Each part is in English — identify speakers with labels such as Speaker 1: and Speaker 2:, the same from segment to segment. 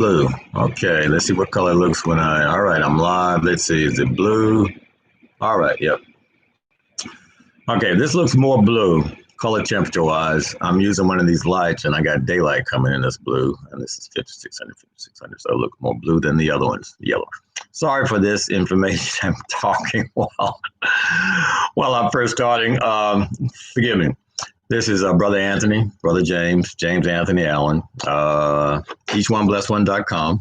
Speaker 1: Blue. Okay, let's see what color it looks when all right, I'm live. Let's see, is it blue? All right, yep. Okay, this looks more blue, color temperature wise. I'm using one of these lights and I got daylight coming in this blue, and this is 5600, 5600, so it looks more blue than the other ones, yellow. Sorry for this information. I'm talking while I'm first starting. Forgive me. This is Brother Anthony, Brother James, James Anthony Allen, each1bless1.com.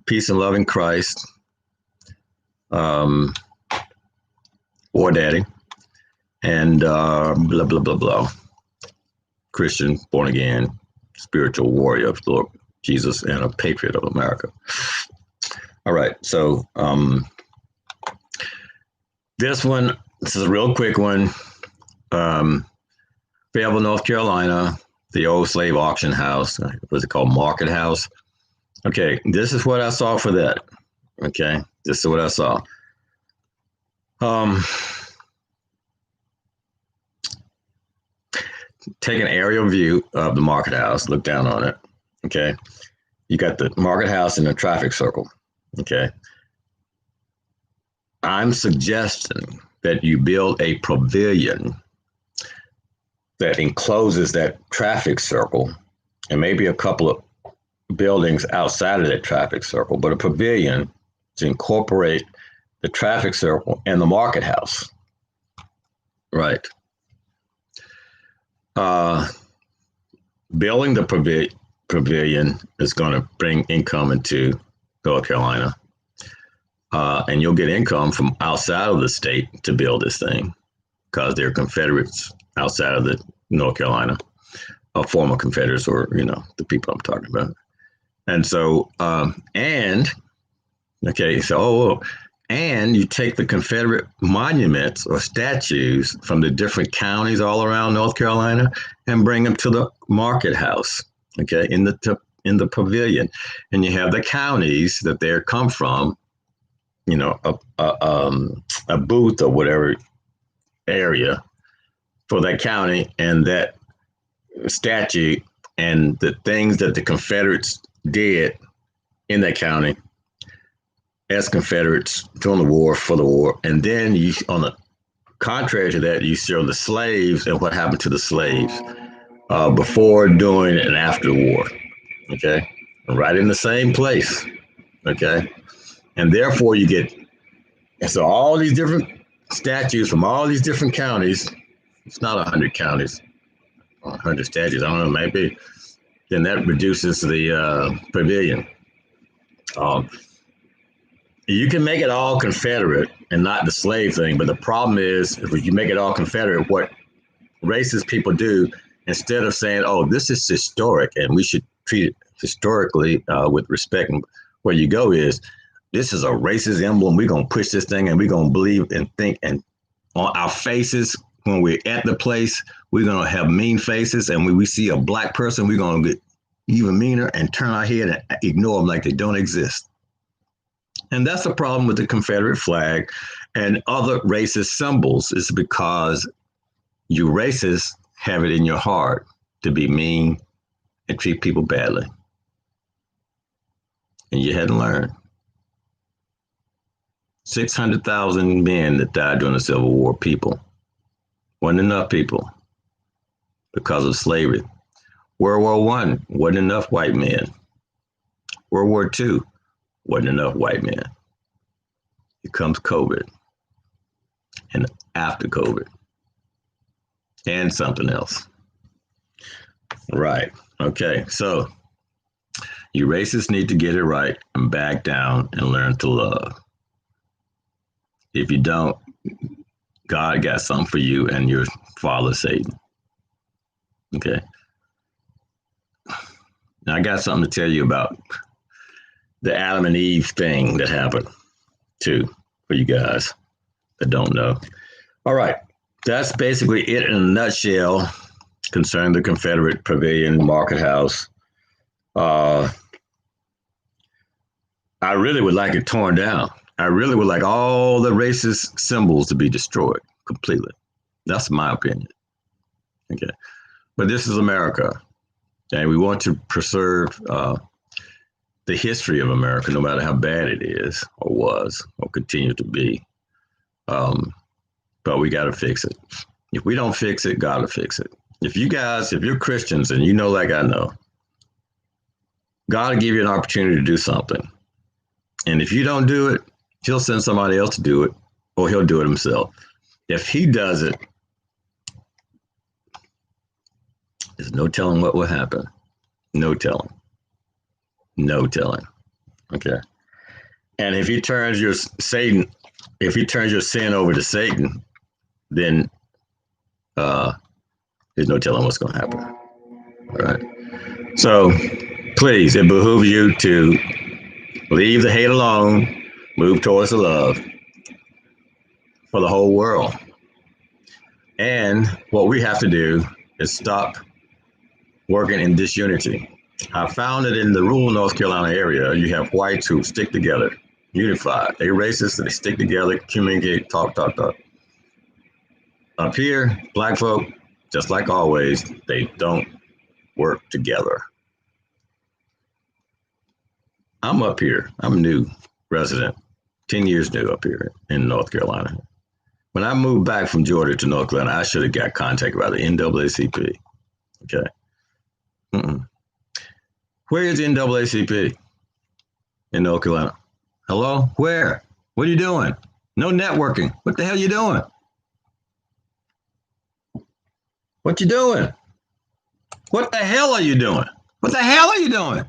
Speaker 1: Peace and love in Christ, War Daddy, and blah, blah, blah, blah. Christian, born again, spiritual warrior of the Lord Jesus, and a patriot of America. All right, so this is a real quick one. Fayetteville, North Carolina, the old slave auction house. What's it called? Market House. Okay, this is what I saw for that. Okay, this is what I saw. Take an aerial view of the market house. Look down on it. Okay, you got the market house in a traffic circle. Okay, I'm suggesting that you build a pavilion that encloses that traffic circle, and maybe a couple of buildings outside of that traffic circle, but a pavilion to incorporate the traffic circle and the market house. Right. Building the pavilion is going to bring income into North Carolina, and you'll get income from outside of the state to build this thing, because they're Confederates outside of the North Carolina, former Confederates, or the people I'm talking about. And so, and you take the Confederate monuments or statues from the different counties all around North Carolina and bring them to the market house, okay, in the pavilion, and you have the counties that they come from, a booth or whatever area for that county and that statue and the things that the Confederates did in that county as Confederates during the war, for the war. And then you, on the contrary to that, you show the slaves and what happened to the slaves before, during, and after the war. Okay, right in the same place. Okay, and therefore you get, and so all these different statues from all these different counties. It's not 100 counties, 100 statues. I don't know, maybe. Then that reduces the pavilion. You can make it all Confederate and not the slave thing, but the problem is if you make it all Confederate, what racist people do, instead of saying, "Oh, this is historic and we should treat it historically with respect," and where you go is, this is a racist emblem. We're gonna push this thing and we're gonna believe and think, and on our faces when we're at the place, we're gonna have mean faces, and when we see a black person, we're gonna get even meaner and turn our head and ignore them like they don't exist. And that's the problem with the Confederate flag and other racist symbols, is because you racists have it in your heart to be mean and treat people badly. And you hadn't learned. 600,000 men that died during the Civil War, people. Wasn't enough people because of slavery. World War I wasn't enough white men. World War II wasn't enough white men. Here comes COVID, and after COVID, and something else. Right. Okay. So you racists need to get it right and back down and learn to love. If you don't, God got something for you and your father, Satan. Okay. Now I got something to tell you about the Adam and Eve thing that happened too, for you guys that don't know. All right. That's basically it in a nutshell concerning the Confederate Pavilion Market House. I really would like it torn down. I really would like all the racist symbols to be destroyed completely. That's my opinion. Okay. But this is America, and we want to preserve the history of America, no matter how bad it is or was or continue to be. But we got to fix it. If we don't fix it, God will fix it. If you're Christians and you know, like I know, God will give you an opportunity to do something. And if you don't do it, he'll send somebody else to do it, or he'll do it himself. If he does it, there's no telling what will happen. No telling. No telling. Okay. And if he turns your sin over to Satan, then there's no telling what's going to happen. All right. So please, it behooves you to leave the hate alone, move towards the love for the whole world. And what we have to do is stop working in disunity. I found that in the rural North Carolina area, you have whites who stick together, unified. They racist, they stick together, communicate, talk. Up here, black folk, just like always, they don't work together. I'm up here. I'm a new resident, 10 years new up here in North Carolina. When I moved back from Georgia to North Carolina, I should have got contacted by the NAACP. Okay. Where is the NAACP in North Carolina? Hello? Where? What are you doing? No networking. What the hell are you doing? What you doing? What the hell are you doing? What the hell are you doing?